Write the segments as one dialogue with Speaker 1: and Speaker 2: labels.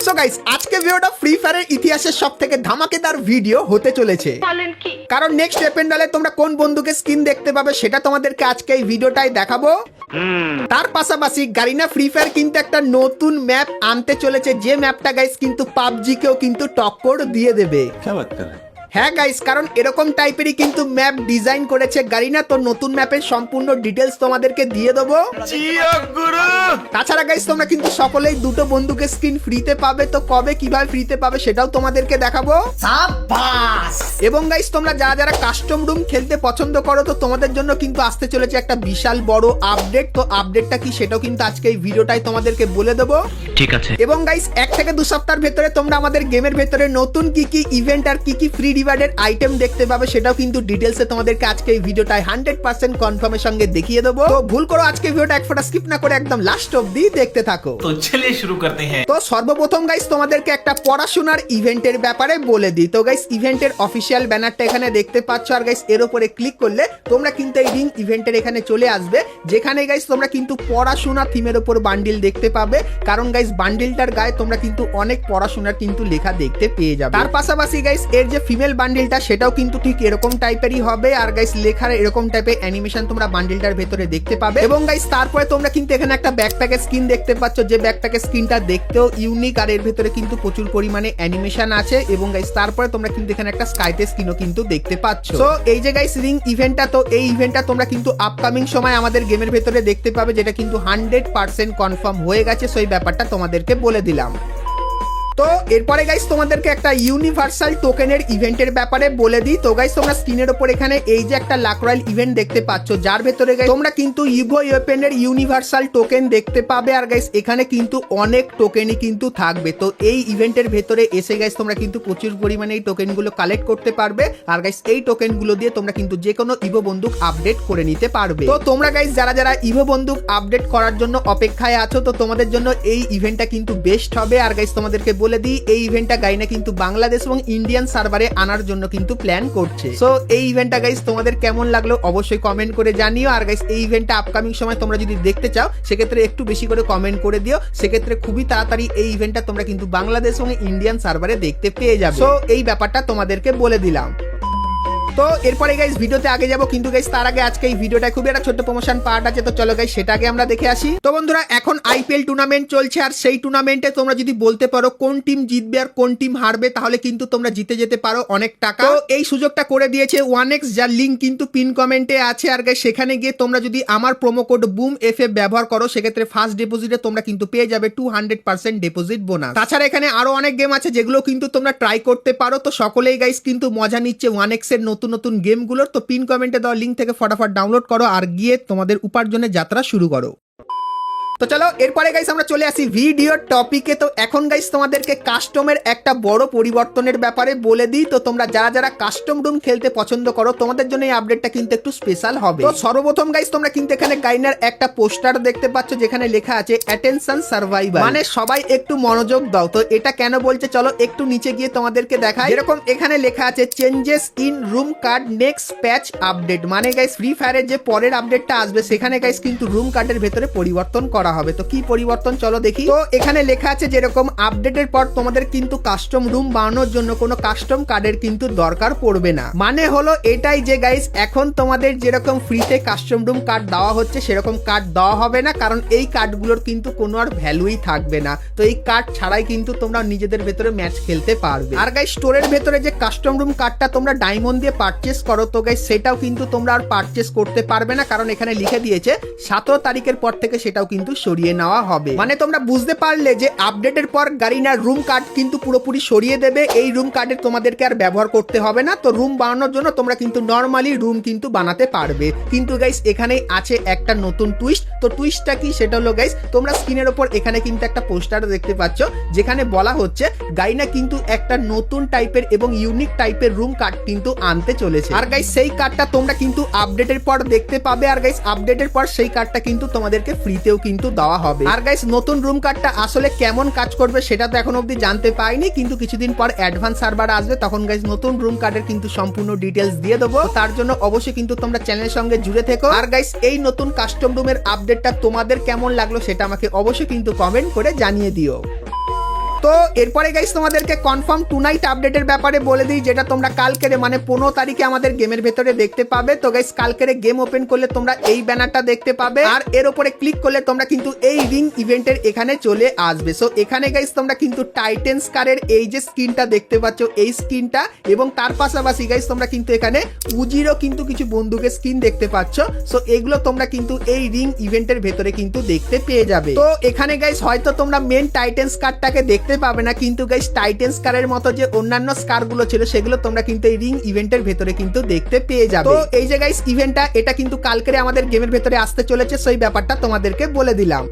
Speaker 1: So guys আজকে ভিডিওটা free ফায়ারের ইতিহাসের সবথেকে ধামাকেদার ভিডিও হতে চলেছে। কারণ নেক্সট এপেন্ডালে তোমরা কোন বন্দুকের স্কিন দেখতে পাবে সেটা তোমাদেরকে আজকে এই ভিডিওটাই দেখাবো। তার পাশাপাশি গারিনা ফ্রি ফায়ার কিন্তু একটা নতুন ম্যাপ আনতে চলেছে, যে ম্যাপটা গাইস কিন্তু পাবজিকেও কিন্তু টক্কর দিয়ে দেবে। হ্যাঁ গাইস, কারণ এরকম টাইপেরই কিন্তু ম্যাপ ডিজাইন করেছে গারিনা। তো নতুন ম্যাপের সম্পূর্ণ ডিটেলস তোমাদেরকে দিয়ে দেবো। তাছাড়া গাইস তোমরা কিন্তু সকলেই দুটো বন্দুকের স্কিন ফ্রিতে পাবে। তো কবে কিভাবে ফ্রিতে পাবে সেটাও তোমাদেরকে দেখাবো। এবং গাইস তোমরা যারা যারা কাস্টম রুম খেলতে পছন্দ করো তো তোমাদের জন্য কিন্তু আসতে চলেছে একটা বিশাল বড় আপডেট। তো আপডেটটা কি সেটাও কিন্তু আজকে এই ভিডিওটাই তোমাদেরকে বলে দেবো। ঠিক আছে। এবং গাইস 1 থেকে 2 সপ্তাহের ভেতরে তোমরা আমাদের গেমের ভেতরে নতুন কি কি ইভেন্ট আর কি কি ফ্রি রিওয়ার্ডের আইটেম দেখতে পাবে সেটাও কিন্তু ডিটেইলসে তোমাদেরকে আজকে এই ভিডিওটায় 100% কনফার্মের সঙ্গে দেখিয়ে দেবো। তো ভুল করো আজকে ভিডিওটা এক ফোঁটা স্কিপ না করে একদম লাস্ট অবধি দেখতে থাকো।
Speaker 2: তো চলিয়ে শুরু করতে हैं।
Speaker 1: তো সর্বপ্রথম গাইস তোমাদেরকে একটা পড়াশোনার ইভেন্টের ব্যাপারে বলে দিই। তো গাইস ইভেন্টের অফিসিয়াল ব্যানারটা এখানে দেখতে পাচ্ছ, আর গাইস এর উপরে ক্লিক করলে তোমরা কিন্তু এই রিং ইভেন্টের এখানে চলে আসবে, যেখানে গাইস তোমরা কিন্তু পড়াশোনা থিমের উপর বান্ডিল দেখতে পাবে। কারণ গাইস বান্ডিলটার গায়ে তোমরা কিন্তু অনেক পড়াশোনার কিন্তু লেখা দেখতে পেয়ে যাবে। তার পাশাপাশি গাইস এর যে ফিমেল বান্ডিলটা সেটাও কিন্তু ঠিক এরকম টাইপেরই হবে, আর গাইস লেখার এরকম টাইপের অ্যানিমেশন তোমরা বান্ডিলটার ভেতরে দেখতে পাবে। এবং গাইস তারপরে তোমরা কিন্তু এখানে একটা ব্যাকপ্যাকের স্কিন দেখতে পাচ্ছ, যে ব্যাকপ্যাকের স্কিনটা দেখতেও ইউনিক, আর এর ভেতরে কিন্তু প্রচুর পরিমাণে অ্যানিমেশন আছে। এবং গাইস তারপরে তোমরা কিন্তু এখানে একটা স্কাইতে স্কিনও কিন্তু দেখতে পাচ্ছ। তো এই যে গাইস রিং ইভেন্টটা, তো এই ইভেন্টটা তোমরা কিন্তু আপকামিং সময় আমাদের গেমের ভেতরে দেখতে পাবে, যেটা কিন্তু 100% কনফার্ম হয়ে গেছে। সো এই ব্যাপারটা তোমাদেরকে বলে দিলাম। তো এরপরে গাইস তোমাদেরকে একটা ইউনিভার্সাল টোকেনের ইভেন্টের ব্যাপারে বলে দিই। তো গাইস তোমরা স্ক্রিনের উপর এখানে এই যে একটা লাক রয়্যাল ইভেন্ট দেখতে পাচ্ছ, যার ভেতরে গাইস তোমরা কিন্তু ইভো ওয়েপেনের ইউনিভার্সাল টোকেন দেখতে পাবে। আর গাইস এখানে কিন্তু অনেক টোকেনই কিন্তু থাকবে। তো এই ইভেন্টের ভেতরে এসে গাইস তোমরা কিন্তু প্রচুর পরিমাণে এই টোকেনগুলো কালেক্ট করতে পারবে। আর গাইস এই টোকেনগুলো দিয়ে তোমরা কিন্তু যে কোনো ইভো বন্দুক আপডেট করে নিতে পারবে। তো তোমরা গাইস যারা যারা ইভো বন্দুক আপডেট করার জন্য অপেক্ষায় আছো, তো তোমাদের জন্য এই ইভেন্টটা কিন্তু বেস্ট হবে। আর গাইস তোমাদেরকে বলে দিই, এই ইভেন্টটা গাইনা কিন্তু বাংলাদেশ এবং ইন্ডিয়ান সার্ভারে আনার জন্য কিন্তু প্ল্যান করছে। সো এই ইভেন্টটা গাইস তোমাদের কেমন লাগলো অবশ্যই কমেন্ট করে জানিও। আর গাইস এই ইভেন্টটা আপকামিং সময় তোমরা যদি দেখতে চাও সেক্ষেত্রে একটু বেশি করে কমেন্ট করে দিও, সেক্ষেত্রে খুবই তাড়াতাড়ি এই ইভেন্টটা তোমরা কিন্তু বাংলাদেশ এবং ইন্ডিয়ান সার্ভারে দেখতে পেয়ে যাবে। সো এই ব্যাপারটা তোমাদেরকে বলে দিলাম। তো এরপরে গাইস ভিডিওতে আগে যাবো, কিন্তু গাইস তার আগে আজকে এই ভিডিওটা খুবই একটা ছোট্ট প্রমোশন পার্ট আছে। তো চলো গাইস সেটা আগে আমরা দেখে আসি। তো বন্ধুরা এখন আইপিএল টুর্নামেন্ট চলছে, আর সেই টুর্নামেন্টে তোমরা যদি বলতে পারো কোন টিম জিতবে আর কোন টিম হারবে, তাহলে কিন্তু তোমরা জিতে যেতে পারো অনেক টাকা। তো এই সুযোগটা করে দিয়েছে 1x, যার লিঙ্ক কিন্তু পিন কমেন্টে আছে। আর গাইস সেখানে গিয়ে তোমরা যদি আমার প্রোমো কোড বুম এফএফ ব্যবহার করো, সেক্ষেত্রে ফার্স্ট ডিপোজিটে তোমরা কিন্তু পেয়ে যাবে 200% ডিপোজিট বোনাস। তাছাড়া এখানে আরো অনেক গেম আছে যেগুলো কিন্তু তোমরা ট্রাই করতে পারো। তো সকলেই গাইস কিন্তু মজা নিচ্ছে 1x এর নতুন নতুন গেমগুলো। তো পিন কমেন্টে দেওয়া লিঙ্ক থেকে ফটাফট ডাউনলোড করো আর গিয়ে তোমাদের উপার্জনের যাত্রা শুরু করো। তো চলো এরপরে গাইস আমরা চলে আসি ভিডিওর টপিকে। তো এখন গাইস তোমাদেরকে কাস্টমের একটা বড় পরিবর্তনের ব্যাপারে বলে দিই। তো তোমরা যারা যারা কাস্টম রুম খেলতে পছন্দ করো তোমাদের জন্য এই আপডেটটা কিন্তু একটু স্পেশাল হবে। তো সর্বপ্রথম গাইস তোমরা কিন্তু এখানে গাইনার একটা পোস্টার দেখতে পাচ্ছ, যেখানে লেখা আছে অ্যাটেনশন সার্ভাইভার, মানে সবাই একটু মনোযোগ দাও। তো এটা কেন বলছে চলো একটু নিচে গিয়ে তোমাদেরকে দেখাই। যেরকম এখানে লেখা আছে changes in room card next patch update, মানে গাইস ফ্রি ফায়ারের যে পরের আপডেটটা আসবে সেখানে গাইস কিন্তু রুম কার্ডের ভেতরে পরিবর্তন করা হবে। তো কি পরিবর্তন চলো দেখি। তো এখানে লেখা আছে যেরকম আপডেটের পর তোমাদের কিন্তু কাস্টম রুম বানানোর জন্য কোনো কাস্টম কার্ডের কিন্তু দরকার পড়বে না। মানে হলো এটাই যে গাইস এখন তোমাদের যেরকম ফ্রিতে কাস্টম রুম কার্ড দেওয়া হচ্ছে সেরকম কার্ড দেওয়া হবে না, কারণ এই কার্ডগুলোর কিন্তু কোনো আর ভ্যালুই থাকবে না। তো এই কার্ড ছাড়াই কিন্তু তোমরা নিজেদের ভেতরে ম্যাচ খেলতে পারবে। আর গাইস স্টোরের ভেতরে যে কাস্টম রুম কার্ডটা তোমরা ডায়মন্ড দিয়ে পারচেস করো, তো গাইস সেটাও কিন্তু তোমরা আর পারচেস করতে পারবে না, কারণ এখানে লিখে দিয়েছে 17 তারিখের পর থেকে সেটাও কিন্তু সরিয়ে নেওয়া হবে। মানে তোমরা বুঝতে পারলে যে আপডেটের পর গারিনার রুম কার্ড কিন্তু পুরোপুরি সরিয়ে দেবে। এই রুম কার্ডের তোমাদেরকে আর ব্যবহার করতে হবে না। তো রুম বানানোর জন্য তোমরা কিন্তু নরমালি রুম কিন্তু বানাতে পারবে। কিন্তু গাইস এখানে আছে একটা নতুন টুইস্ট। তো টুইস্টটা কি সেটা হলো গাইস তোমরা স্ক্রিনের উপর এখানে কিন্তু একটা পোস্টার দেখতে পাচ্ছ, যেখানে বলা হচ্ছে গাইনা কিন্তু একটা নতুন টাইপের এবং ইউনিক টাইপের রুম কার্ড কিন্তু আনতে চলেছে। আর গাইস সেই কার্ডটা তোমরা কিন্তু আপডেটের পর দেখতে পাবে। আর গাইস আপডেটের পর সেই কার্ডটা কিন্তু তোমাদেরকে ফ্রিতেও কিন্তু দেওয়া হবে। আর গাইস নতুন রুম কার্ডটা আসলে কেমন কাজ করবে সেটা তো এখন অবধি জানতে পাইনি, কিন্তু কিছুদিন পর অ্যাডভান্স সার্ভার আসবে, তখন গাইস নতুন রুম কার্ডের কিন্তু সম্পূর্ণ ডিটেলস দিয়ে দেবো। তার জন্য অবশ্যই কিন্তু তোমরা চ্যানেলের সঙ্গে জুড়ে থেকো। আর গাইস এই নতুন কাস্টম রুমের আপডেটটা তোমাদের কেমন লাগলো সেটা আমাকে অবশ্যই কিন্তু কমেন্ট করে জানিয়ে দিও। তো এরপরে গাইস তোমাদেরকে কনফার্ম টু নাইট আপডেটের ব্যাপারে বলে দিই, যেটা তোমরা কালকেরে মানে 15 তারিখে আমাদের গেমের ভেতরে দেখতে পাবে। তো গাইস কালকেরে গেম ওপেন করলে তোমরা এই ব্যানারটা দেখতে পাবে, আর এর উপরে ক্লিক করলে তোমরা কিন্তু এই রিং ইভেন্টের এখানে চলে আসবে। সো এখানে গাইস তোমরা কিন্তু টাইটেন্স কারের এই যে স্কিনটা দেখতে পাচ্ছ, এই স্কিনটা, এবং তার পাশাপাশি গাইস তোমরা কিন্তু এখানে উজিরও কিন্তু কিছু বন্দুকের স্কিন দেখতে পাচ্ছ। সো এগুলো তোমরা কিন্তু এই রিং ইভেন্টের ভেতরে কিন্তু দেখতে পেয়ে যাবে। তো এখানে গাইস হয়তো তোমরা মেন টাইটেন্স কারটাকে দেখতে পাবে না, কিন্তু গাইস টাইটেন্স কারের মতো যে অন্যান্য স্কার গুলো ছিল সেগুলো তোমরা কিন্তু এই রিং ইভেন্টের ভেতরে কিন্তু দেখতে পেয়ে যাবে। তো এই যে গাইস ইভেন্টটা, এটা কিন্তু কালকে আমাদের গেমের ভেতরে আসতে চলেছে, সেই ব্যাপারটা তোমাদেরকে বলে দিলাম।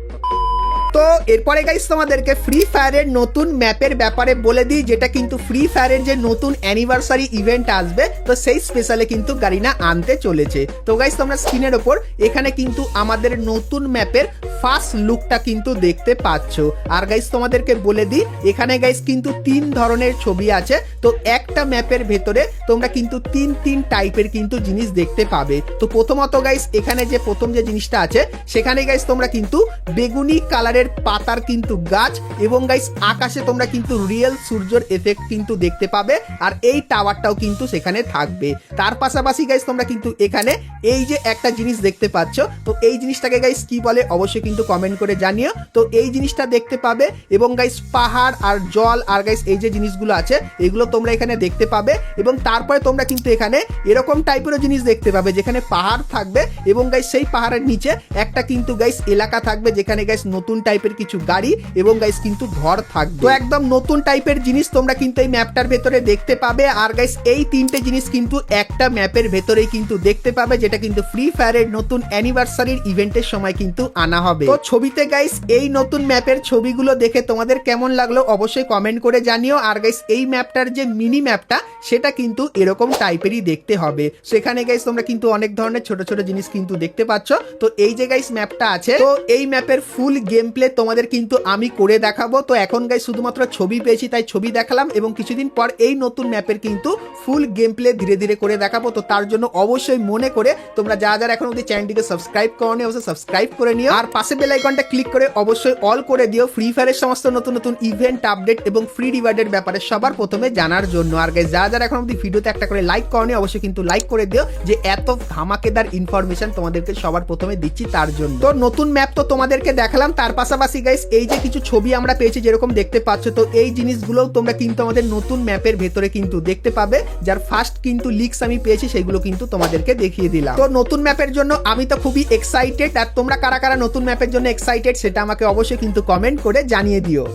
Speaker 1: তো এরপরে গাইস তোমাদেরকে ফ্রি ফায়ারের নতুন ম্যাপের ব্যাপারে বলে দিই, যেটা কিন্তু ফ্রি ফায়ারের যে নতুন অ্যানিভার্সারি ইভেন্ট আসবে, তো সেই স্পেশালে কিন্তু গারিনা আনতে চলেছে। তো গাইস তোমরা স্ক্রিনের ওপর এখানে কিন্তু আমাদের নতুন ম্যাপের ফার্স্ট লুকটা কিন্তু দেখতে পাচ্ছ। আর গাইস তোমাদেরকে বলে দিই, এখানে গাইস কিন্তু 3 ধরনের ছবি আছে। তো একটা ম্যাপের ভেতরে তোমরা কিন্তু 3 টাইপের কিন্তু জিনিস দেখতে পাবে। তো প্রথমত গাইস এখানে যে প্রথম যে জিনিসটা আছে, সেখানে গাইস তোমরা কিন্তু বেগুনি কালারের পাতার কিন্তু গাছ, এবং গাইস আকাশে তোমরা কিন্তু রিয়েল সূর্যের এফেক্ট কিন্তু দেখতে পাবে, আর এই টাওয়ারটাও কিন্তু সেখানে থাকবে। তার পাশাপাশি গাইস তোমরা কিন্তু এখানে এই যে একটা জিনিস দেখতে পাচ্ছ, তো এই জিনিসটাকে গাইস কি বলে অবশ্যই কিন্তু কমেন্ট করে জানিও। তো এই জিনিসটা দেখতে পাবে, এবং গাইস পাহাড় আর জল আর গাইস এই যে জিনিসগুলো আছে এগুলো তোমরা এখানে দেখতে পাবে, এবং তারপরে তোমরা কিন্তু এখানে এরকম টাইপের জিনিস দেখতে পাবে যেখানে পাহাড় থাকবে, এবং গাইস সেই পাহাড়ের নিচে একটা কিন্তু গাইস এলাকা থাকবে যেখানে গাইস নতুন টাইপের কিছু গাড়ি এবং গাইস কিন্তু ঘর থাকবে। তো একদম নতুন টাইপের জিনিস তোমরা কিন্তু এই ম্যাপটার ভেতরে দেখতে পাবে। আর গাইস এই 3টে জিনিস কিন্তু একটা ম্যাপের ভেতরেই কিন্তু দেখতে পাবে, যেটা কিন্তু ফ্রি ফায়ারের নতুন অ্যানিভার্সারির ইভেন্টের সময় কিন্তু আনা হবে। তো ছবিতে গাইস এই নতুন ম্যাপের ছবিগুলো দেখে তোমাদের কেমন লাগলো অবশ্যই কমেন্ট করে জানিও। আর গাইস এই ম্যাপটার যে মিনি ম্যাপটা, সেটা কিন্তু এরকম টাইপেরই দেখতে হবে। সেখানে গাইস তোমরা কিন্তু অনেক ধরনের ছোট ছোট জিনিস কিন্তু দেখতে পাচ্ছ। তো এই যে গাইস ম্যাপটা আছে, তো এই ম্যাপের ফুল গেম প্লে তোমাদের কিন্তু আমি করে দেখাবো। তো এখন গাইস শুধুমাত্র ছবি পেয়েছি তাই ছবি দেখালাম, এবং কিছুদিন পর এই নতুন ম্যাপের কিন্তু ফুল গেম প্লে ধীরে ধীরে করে দেখাবো। তো তার জন্য অবশ্যই মনে করে তোমরা যারা এখন অবধি চ্যানেলটিকে সাবস্ক্রাইব করোনি অবশ্যই সাবস্ক্রাইব করে নিও, আর পাশে বেল আইকনটা ক্লিক করে অবশ্যই অল করে দিও ফ্রি ফায়ারের সমস্ত নতুন নতুন ইভেন্ট আপডেট এবং ফ্রি রিওয়ার্ডের ব্যাপারে সবার প্রথমে জানার জন্য। আর গাইস যারা এখন অবধি ভিডিওতে একটা করে লাইক করোনি অবশ্যই কিন্তু লাইক করে দিও, যে এত ধামাকেদার ইনফরমেশন তোমাদেরকে সবার প্রথমে দিচ্ছি তার জন্য। তো নতুন ম্যাপ তো তোমাদেরকে দেখালাম, তার পাশাপাশি গাইস এই যে কিছু ছবি আমরা পেয়েছি যেরকম দেখতে পাচ্ছ, তো এই জিনিসগুলো তোমরা কিন্তু আমাদের নতুন ম্যাপের ভেতরে কিন্তু দেখতে পাবে, যার ফার্স্ট কিন্তু লিক্স আমি পেয়েছি সেগুলো কিন্তু তোমাদেরকে দেখিয়ে দিলাম। তো নতুন ম্যাপের জন্য আমি তো খুবই এক্সাইটেড, আর তোমরা কারা কারা নতুন ম্যাপের জন্য এক্সাইটেড সেটা আমাকে অবশ্যই কিন্তু কমেন্ট করে জানিয়ে দিও।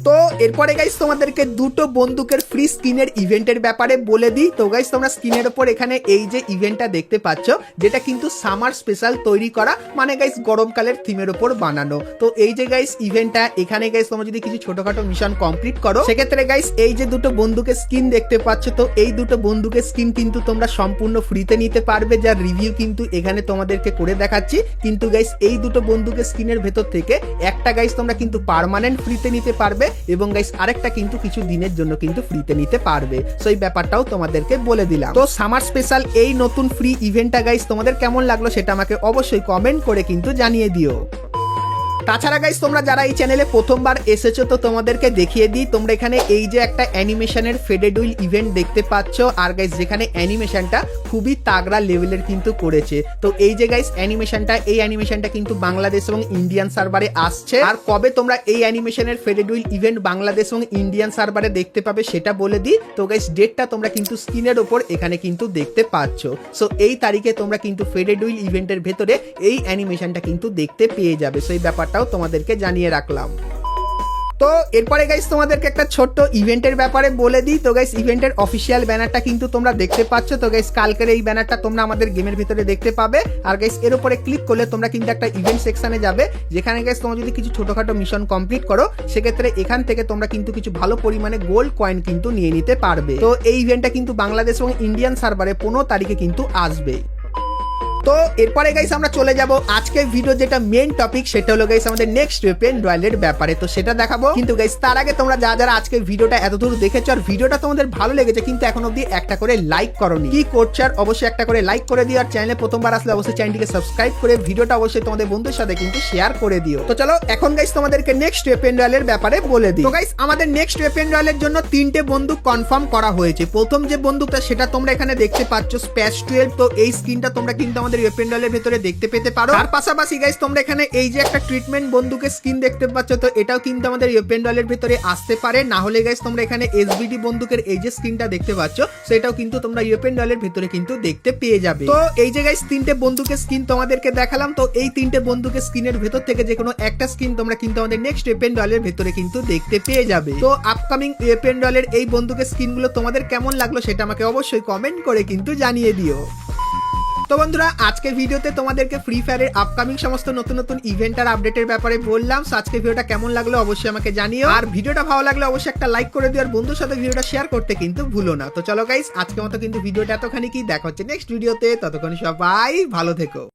Speaker 1: তো এরপরে গাইস তোমাদেরকে 2টো বন্দুকের ফ্রি স্কিনের ইভেন্টের ব্যাপারে বলে দিই। তো গাইস তোমরা স্ক্রিনের উপর এখানে এই যে ইভেন্টটা দেখতে পাচ্ছ, যেটা কিন্তু সামার স্পেশাল তৈরি করা, মানে গাইস গরমকালের থিমের উপর বানানো। তো এই যে গাইস ইভেন্টটা, এখানে গাইস তোমরা যদি কিছু ছোটখাটো মিশন কমপ্লিট করো, সেক্ষেত্রে গাইস এই যে 2টো বন্দুকের স্কিন দেখতে পাচ্ছ, তো এই 2টো বন্দুকের স্কিন কিন্তু তোমরা সম্পূর্ণ ফ্রিতে নিতে পারবে, যার রিভিউ কিন্তু এখানে তোমাদেরকে করে দেখাচ্ছি। কিন্তু গাইস এই 2টো বন্দুকের স্কিনের ভেতর থেকে একটা গাইস তোমরা কিন্তু পার্মানেন্ট ফ্রিতে নিতে পারবে, এবং গাইস আরেকটা কিন্তু কিছু দিনের জন্য কিন্তু ফ্রিতে নিতে পারবে। সো এই ব্যাপারটাও তোমাদেরকে বলে দিলাম। তো সামার স্পেশাল এই নতুন ফ্রি ইভেন্টটা গাইস তোমাদের কেমন লাগলো সেটা আমাকে অবশ্যই কমেন্ট করে কিন্তু জানিয়ে দিও। তাছাড়া গাইস তোমরা যারা এই চ্যানেলে প্রথমবার এসেছো, তো তোমাদেরকে দেখিয়ে দিই, তোমরা এখানে এই যে একটা অ্যানিমেশনের ফেডেড হুইল ইভেন্ট দেখতে পাচ্ছ, আর গাইস যেখানে অ্যানিমেশনটা খুবই তাগড়া লেভেলের কিন্তু করেছে। তো এই যে গাইস এই অ্যানিমেশনটা কিন্তু বাংলাদেশ এবং ইন্ডিয়ান সার্ভারে আসছে। আর কবে তোমরা এই অ্যানিমেশনের ফেডেড হুইল ইভেন্ট বাংলাদেশ এবং ইন্ডিয়ান সার্ভারে দেখতে পাবে সেটা বলে দিই। তো গাইস ডেটটা তোমরা কিন্তু স্ক্রিনের ওপর এখানে কিন্তু দেখতে পাচ্ছ। সো এই তারিখে তোমরা কিন্তু ফেডেড হুইল ইভেন্টের ভেতরে এই অ্যানিমেশনটা কিন্তু দেখতে পেয়ে যাবে। সেই ব্যাপারটাও তোমাদেরকে জানিয়ে রাখলাম। তো এরপরে গাইস তোমাদেরকে একটা ছোট্ট ইভেন্টের ব্যাপারে বলে দিই। তো গাইস ইভেন্টের অফিসিয়াল ব্যানারটা কিন্তু তোমরা দেখতে পাচ্ছ। তো গাইস কালকের এই ব্যানারটা তোমরা আমাদের গেমের ভিতরে দেখতে পাবে। আর গাইস এর উপরে ক্লিক করলে তোমরা কিন্তু একটা ইভেন্ট সেকশনে যাবে, যেখানে গাইস তোমরা যদি কিছু ছোটখাটো মিশন কমপ্লিট করো, সেক্ষেত্রে এখান থেকে তোমরা কিন্তু কিছু ভালো পরিমাণে গোল্ড কয়েন কিন্তু নিয়ে নিতে পারবে। তো এই ইভেন্টটা কিন্তু বাংলাদেশ এবং ইন্ডিয়ান সার্ভারে 15 তারিখে কিন্তু আসবে। তো এরপরে গাইস আমরা চলে যাব আজকের ভিডিও যেটা মেইন টপিক, সেটা হলো গাইস আমাদের নেক্সট ওয়েপেন রয়্যালের ব্যাপারে। তো সেটা দেখাবো, কিন্তু গাইস তার আগে তোমরা যারা আজকের ভিডিওটা এতদূর দেখেছো আর ভিডিওটা তোমাদের ভালো লেগেছে কিন্তু এখন অবধি একটা করে লাইক করোনি, কি করছো? আর অবশ্যই একটা করে লাইক করে দিও, আর চ্যানেলে প্রথমবার আসলে অবশ্যই চ্যানেলটিকে সাবস্ক্রাইব করে ভিডিওটা অবশ্যই তোমাদের বন্ধুদের সাথে কিন্তু শেয়ার করে দিও। তো চলো এখন গাইস তোমাদেরকে নেক্সট ওয়েপেন রয়্যালের ব্যাপারে বলে দিই। তো গাইস আমাদের নেক্সট ওয়েপেন রয়্যালের জন্য 3টে বন্দুক কনফার্ম করা হয়েছে। প্রথম যে বন্দুকটা সেটা তোমরা এখানে দেখতে পাচ্ছ স্প্যাশ 12। তো এই স্কিনটা তোমরা কিন্তু আমাদের ওয়েপেন রয়্যালের ভেতরে দেখতে পেতে পারো। তার পাশাপাশি গাইস তোমরা এখানে এই যে একটা ট্রিটমেন্ট বন্দুকের স্কিন দেখতে পাচ্ছ, তো এটাও কিন্তু আমাদের ওয়েপেন রয়্যালের ভেতরে আসতে পারে। না হলে গাইস তোমরা এখানে এসবিডি বন্দুকের এই যে স্কিনটা দেখতে পাচ্ছ, সেটাও কিন্তু তোমরা ওয়েপেন রয়্যালের ভেতরে কিন্তু দেখতে পেয়ে যাবে। তো এই যে গাইস 3টে বন্দুকের স্কিন তোমাদেরকে দেখালাম। তো এই 3টে বন্দুকের স্কিনের ভেতর থেকে যে কোনো একটা স্কিন তোমরা কিন্তু আমাদের নেক্সট ওয়েপেন রয়্যালের ভেতরে কিন্তু দেখতে পেয়ে যাবে। তো আপকামিং ওয়েপেন রয়্যালের এই বন্দুকের স্কিনগুলো তোমাদের কেমন লাগলো সেটা আমাকে অবশ্যই কমেন্ট করে কিন্তু জানিয়ে দিও। তো বন্ধুরা আজকের ভিডিওতে তোমাদেরকে ফ্রি ফায়ারের আপকামিং সমস্ত নতুন নতুন ইভেন্ট আর আপডেটের ব্যাপারে বললাম। সো আজকের ভিডিওটা কেমন লাগলো অবশ্যই আমাকে জানিও, আর ভিডিওটা ভালো লাগলে অবশ্যই একটা লাইক করে দিও, আর বন্ধুর সাথে ভিডিওটা শেয়ার করতে কিন্তু ভুলো না। তো চলো গাইস আজকের মতো কিন্তু ভিডিওটা এতখানি কি, দেখা হচ্ছে নেক্সট ভিডিওতে, ততক্ষণ সবাই ভালো থেকো।